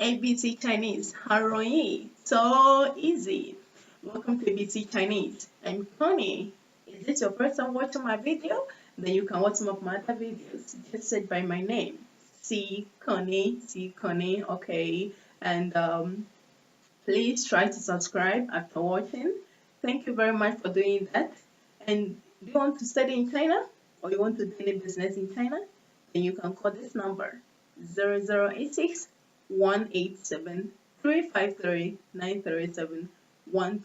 ABC Chinese. Haroi. So easy. Welcome to ABC Chinese. I'm Connie. Is this your first time watching my video? Then you can watch some of my other videos. Just search by my name. C Connie. Okay. And please try to subscribe after watching. Thank you very much for doing that. And do you want to study in China or you want to do any business in China? Then you can call this number 0086 187 353 937 12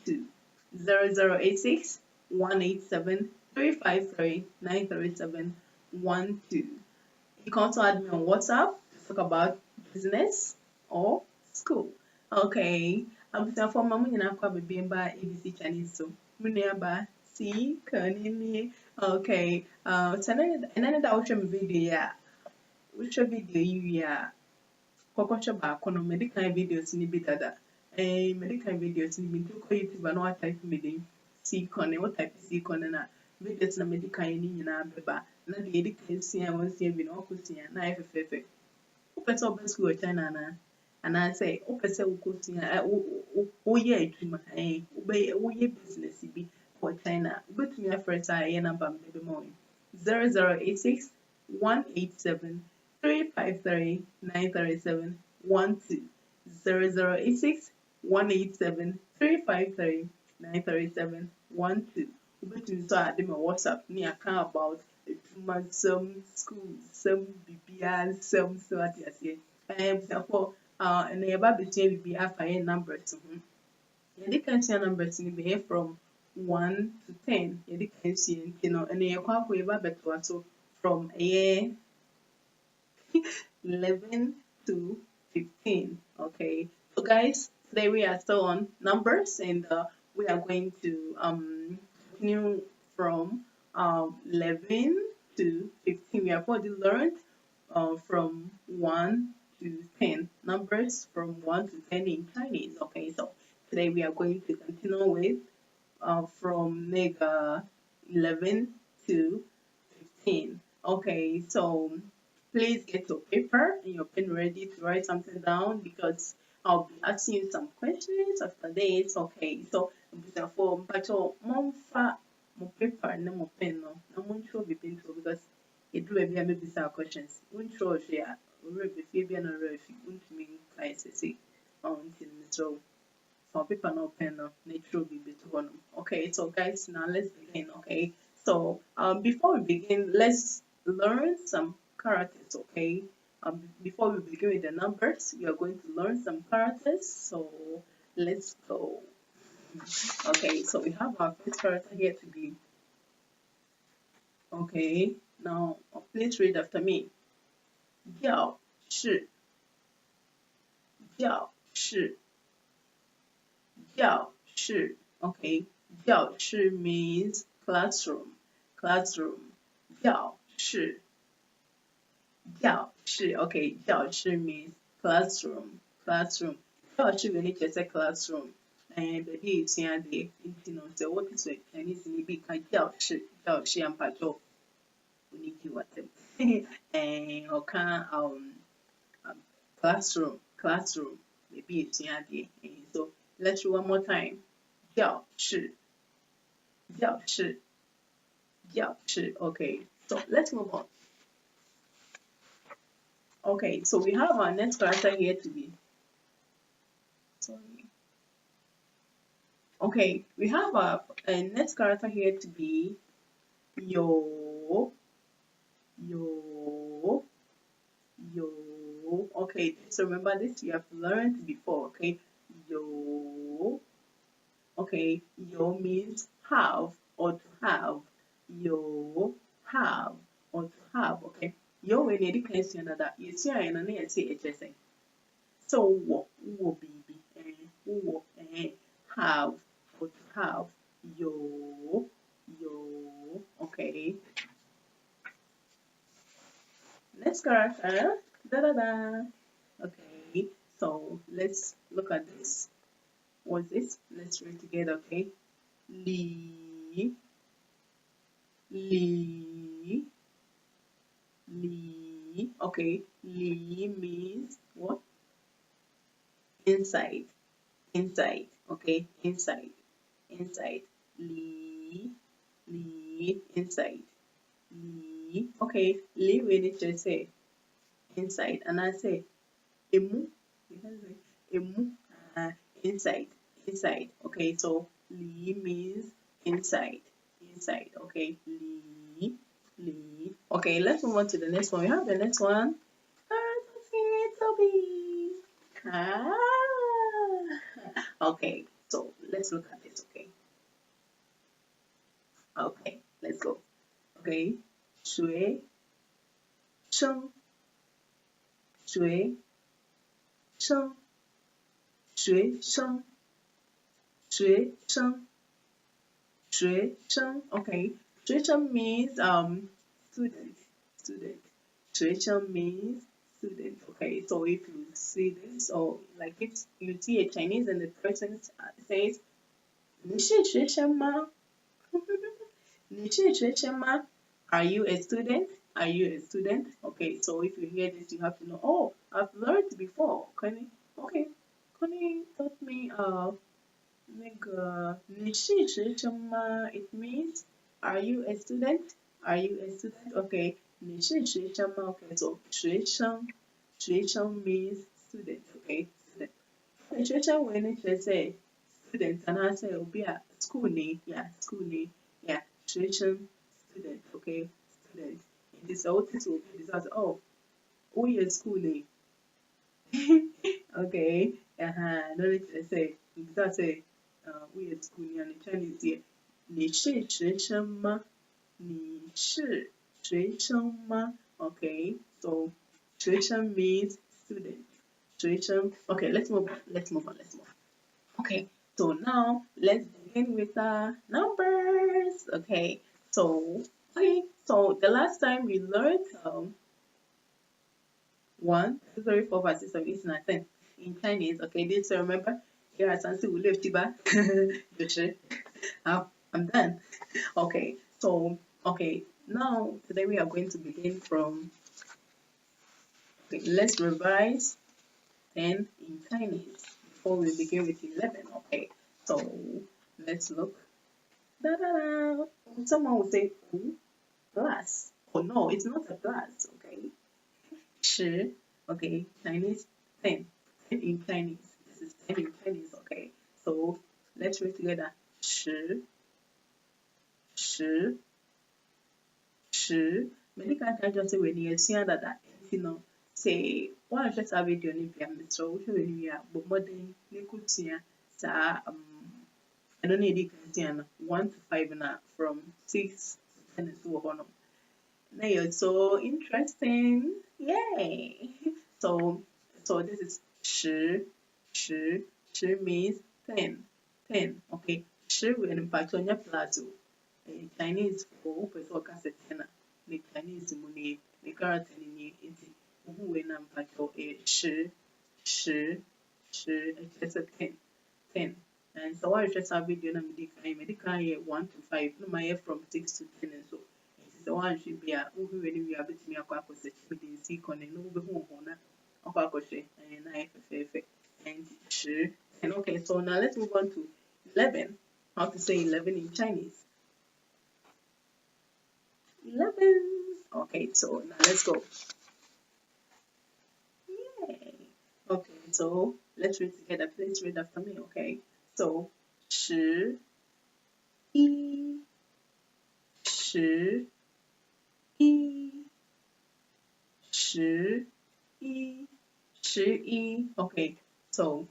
0086 187 353 937 12. You can also add me on WhatsApp to talk about business or school. Okay. Abusuafo ma mo nyinaa kɔ abɛbie mba ABC Chinese so. Mo nuaba si kanini. Okay. Ɛnɛ ne da wohwɛ me video yi a, wohwɛ video yi wie a, kɔkɔhwɛ baako no, mede kan videos no bi dada. Mede kan videos no bi nti wokɔ YouTube a na watype me din C Connie. Wo type C Connie na videos na mede kan no nyinaa bɛba. Na deɛ yɛde kan sua a wansua bi na wakɔsua na ayɛ fɛfɛɛfɛ. Wopɛ sɛ wobɛ school wɔ China anaa? Anaasɛ wopɛ sɛ wokɔsua woyɛ adwuma woyɛ business bi wɔ China a, wobɛtumi afrɛ saa ɛyɛ number mede bɛma wo 0086 187 353 937 12 0086 187 353 937 12. Wobɛtumi nso ade me WhatsApp ne aka about adwuma nsɛm, school nsɛm, biribiara nsɛm so ate aseɛ. Abusuafoɔ, ɛnna yɛba abɛsua biribi afa yɛn numbers ho. Yɛde kan sua numbers no bɛyɛ from 1 to 10. Yɛde kan sua nti no, ɛnna yɛkɔ akɔ yɛba abɛtoa so from 11 to 15. Okay, so guys, today we are still on numbers and we are going to continue from 11 to 15. We have already learned from 1 to 10 numbers from 1 to 10 in Chinese. Okay, so today we are going to continue with from 11 to 15. Okay, so please get your paper and your pen ready to write something down because I'll be asking you some questions after this. Okay, so for mpacho momfa mo paper and mo pen no na mo ntro bibi ntro because it do be maybe some questions. Ntro hwe already fie bia na already untumi kai sese until so paper no pen no natural bibi to one. Okay, so guys, now let's begin. Okay, so before we begin, let's learn some characters. Okay, before we begin with the numbers, we are going to learn some characters. So let's go. Okay, so we have our first character here to be. Okay, now please read after me. 教室教室教室 Okay, 教室 means classroom. 教室 Okay, 教室 means classroom. 教室 really just a classroom. And the day is here, the so what is it? Chinese in the big 教室 and pato. We need you at them. And classroom. Maybe it's here. So let's do one more time. 教室 Okay, so let's move on. Okay, so we have our next character here to be. Sorry. Okay, we have our next character here to be yo. Okay, so remember this, you have learned before. Okay, yo. Okay, yo means have or to have. Yo have or to have. Okay, yo when you can see another, you see I know you say HSA. So wo baby wo have or to have. Yo. Okay. Next character. Okay, so let's look at this. What's this? Let's read together, okay? Li. Okay, li means what? inside, inside, okay, inside, inside, li, inside, li, okay, li when it just say inside, and I say emu, emu, inside, inside, okay, so li means inside, inside, okay, li, okay, let's move on to the next one. We have the next one. Toby. Ah. Okay, so let's look at this, okay? Okay, let's go. Okay, 学生学生学生学生学生 okay, 学生 means student, student. 学生 means student, okay? So if you see this, or like if you see a Chinese and the person says 你是学生吗？你是学生吗？ Are you a student? Are you a student? Okay, so if you hear this, you have to know, oh, I've learned before. Okay, Connie taught me, 那个你是学生吗 it means, are you a student? Are you a student? Okay, 你是学生吗 okay, so 学生 means student, okay, student. 学生 when it say student, and I say, be a school name, yeah, school name, yeah, 学生 student, okay, student. It is all this will be this, oh, we are school name. Okay, no need to say, that's a we are school name, and the Chinese here. 你是学生吗？你是学生吗 okay, so 学生 means student. 学生 okay, let's move on. Okay, so now let's begin with the numbers. Okay, so the last time we learned 1, 2, 3, 4, 5, 6, 7, 8, 9, 10 in Chinese. Okay, did you remember? Here are some we left I'm done. Okay, so now today we are going to begin from, okay, let's revise 10 in Chinese before we begin with 11. Okay, so let's look. Da-da-da. Someone will say, ooh, glass. Oh no, it's not a glass. Okay, 10. Okay, Chinese 10. 10 in Chinese. This is 10 in Chinese. Okay, so let's read together. 10. 10. Many can just say when you see that, you know, say one just have video ni bia metro when you are but more than nikutia sa I don't need it 1 to 5 na from 6 to 10 to 1. Now you're so interesting. Yay! So this is 10. 10 means 10. 10. Okay. 10 when patonya plazo. Chinese for person can say 10. The Chinese money the character ni iti. Who when pato 10. 10. It's a 10. 10. And so I just have video na medical 1 to 5. No my from 6 to 10 and so. The one should be a who when we are between a quack with the sea con and no home a quack and I and sure. And okay, so now let's move on to 11. How to say 11 in Chinese? 11. Okay, so now let's go. Yay. Okay, so let's read together. Please read after me, okay? So 11 okay, so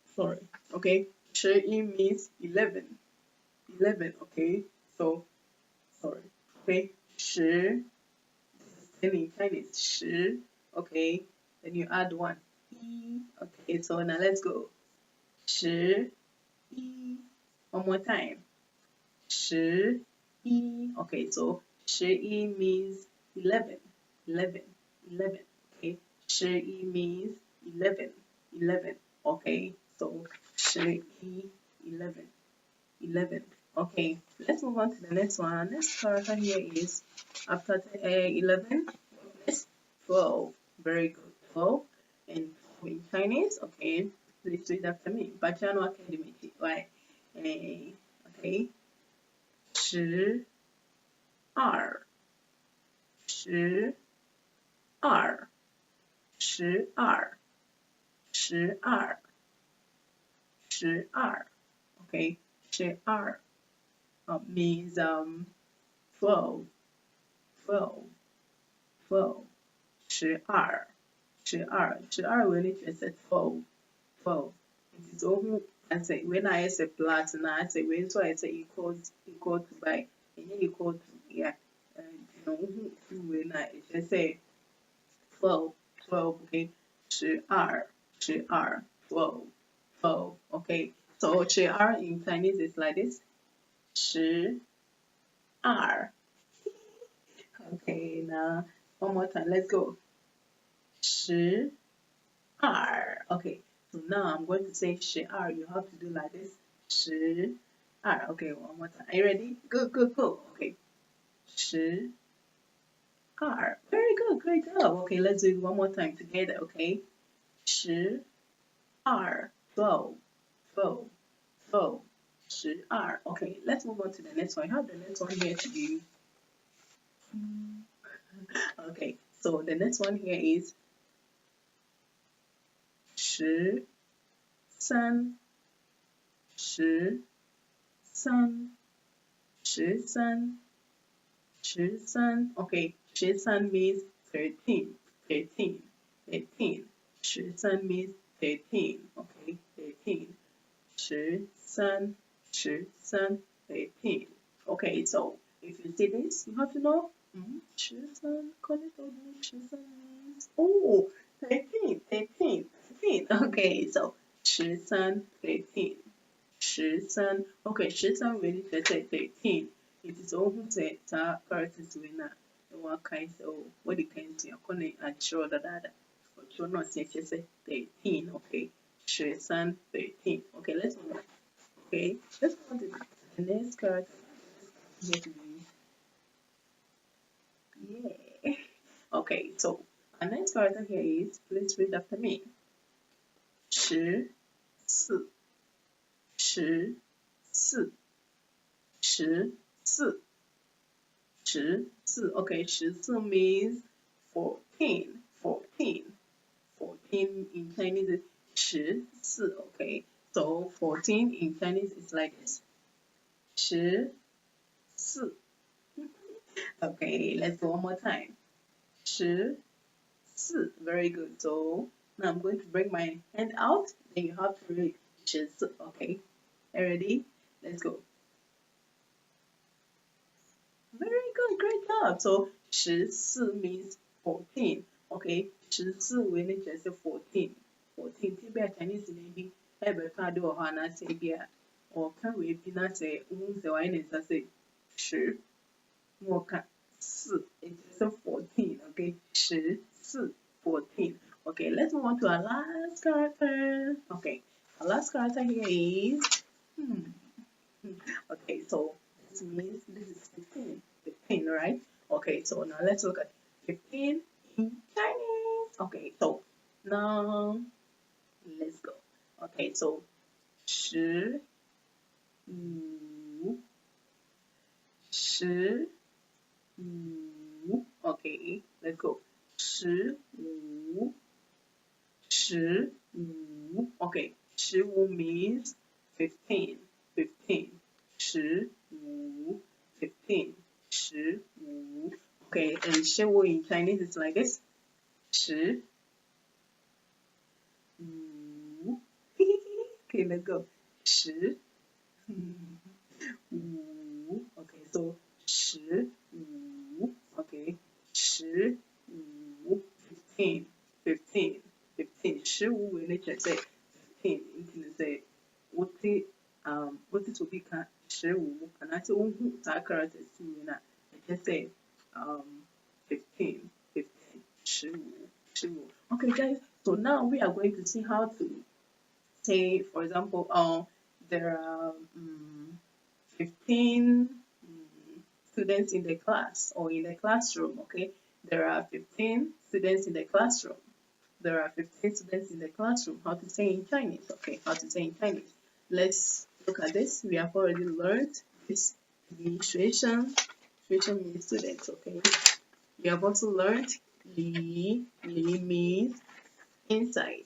sorry, okay, 11 means 11, okay, so sorry, okay, 10 in Chinese, 10, okay, then you add 1, okay, so now let's go, 11, one more time, 11, okay, so 11 means 11, okay, 11 means 11, okay, so 11, okay, let's move on to the next one. Next character here is after 11, yes, 12, very good, 12, and in Chinese, okay, please read after me. Bajano Academy, right? Okay, 12 12 12 12 okay, 12 means 12 12 12 12 12 when it says 12 12 it is all I say when I say plus now I say when so I say equal to by and equal to yeah you know when I just say 12 12 okay 12 12 12 12 okay so 12 in Chinese is like this 12 okay now one more time let's go 12 okay so now I'm going to say 12 you have to do like this 12 okay one more time are you ready go okay 12 very good great job okay let's do it one more time together okay 12 12 12 12 12 okay let's move on to the next one I have the next one here to you okay so the next one here is 13 13 13 13 okay 13 means 13 13 13 13 means 13 okay 13 13 13 13 okay so if you see this you have to know 13 13 means oh 13 13 13 okay so 13 13 13 okay 13 really just say 13 it is all who say ta characters winner one kind so what the kind to your corner and show that other but you're not saying just say 13 okay 13 13 okay let's move on okay let's move on to the next character here to be yeah okay so our next character here is please read after me 14 14 14 14 okay 14 means 14 14 14 in Chinese is 14 okay so 14 in Chinese is like this 14 okay let's go one more time 14 very good so now I'm going to bring my hand out then you have to read 14 okay ready let's go very good great job so 14 means 14 okay 14 when it just 14 14 ti bia Chinese maybe ebe fa do ho na say bia or can we be na say say why na say 10 more can 4 it is 14 okay 14 14 okay let's move on to our last character okay our last character here is okay so this means this is 15 15 right okay so now let's look at 15 in Chinese okay so now let's go okay so 15 15 okay let's go 15 15 okay 15 means 15 15 15 15 15 okay and 15 in Chinese is like this 15 okay let's go 15 okay so 15 okay 15 15 15 15 15 when it just say 15 you can say what it will be 15 and I say that character na I just say 15 15 15 okay guys so now we are going to see how to say for example there are 15 students in the class or in the classroom okay there are 15 students in the classroom there are 15 students in the classroom. How to say in Chinese? Okay, how to say in Chinese. Let's look at this. We have already learned this. The 学生 means students. Okay. We have also learned li means inside.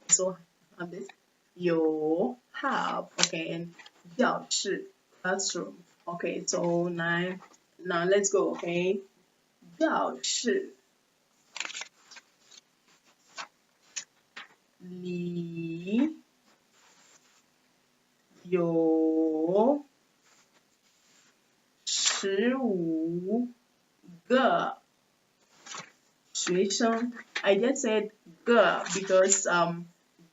So have this 有 have, okay, and 教室 classroom. Okay, so now let's go. Okay, 教室里有15个学生. I just said 个 because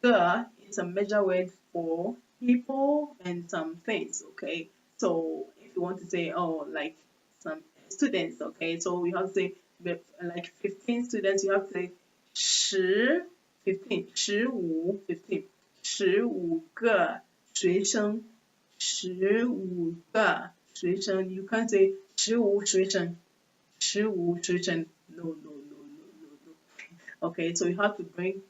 个 is a measure word for people and some things. Okay, so if you want to say, oh, like some students, okay, so we have to say like 15 students, you have to say 15 15个学生15个学生. You can't say 15学生15学生. No. Okay, so you have to bring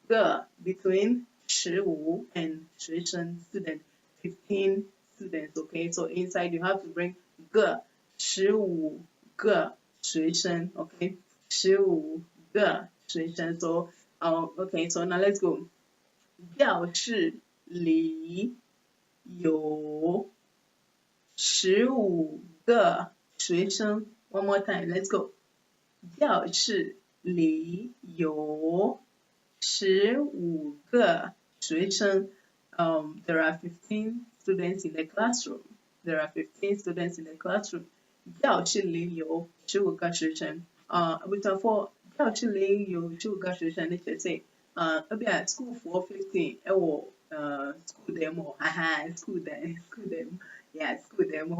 the between 15 and 学生 student, 15 students. Okay, so inside you have to bring 15个学生. Okay, 15个学生. So okay, so now let's go. 教室里有15个学生. One more time, let's go. 教室里有15个学生. There are 15 students in the classroom. There are 15 students in the classroom. 教室里有15个学生. For 教室里有15个学生, let's just say, maybe at school for 15. School them, school them, yeah, school them,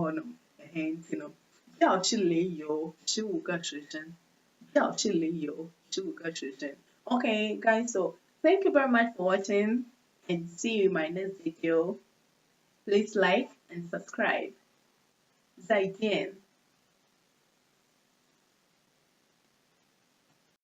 and you know. 教室里有15个学生. 教室里有15个学生. Okay, guys, so thank you very much for watching and see you in my next video. Please like and subscribe. 再见。